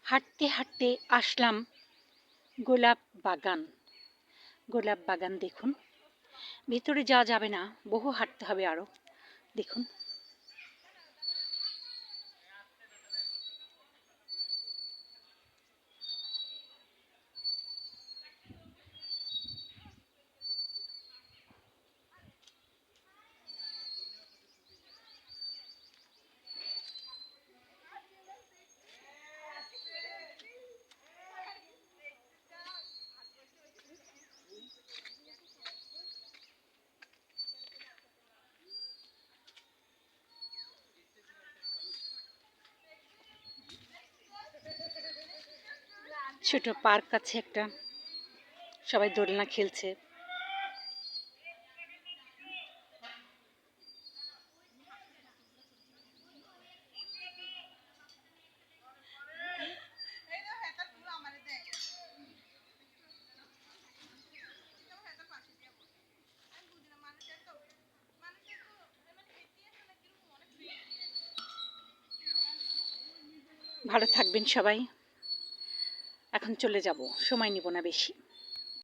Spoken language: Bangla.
হাঁটতে হাঁটতে আসলাম গোলাপ বাগান। গোলাপ বাগান দেখুন, ভেতরে যাওয়া যাবে না, বহু হাঁটতে হবে আরো। দেখুন ছোট পার্ক আছে একটা, সবাই দোলনা খেলছে। ভালো থাকবেন সবাই। এখন চলে যাব, সময় নিব না বেশি।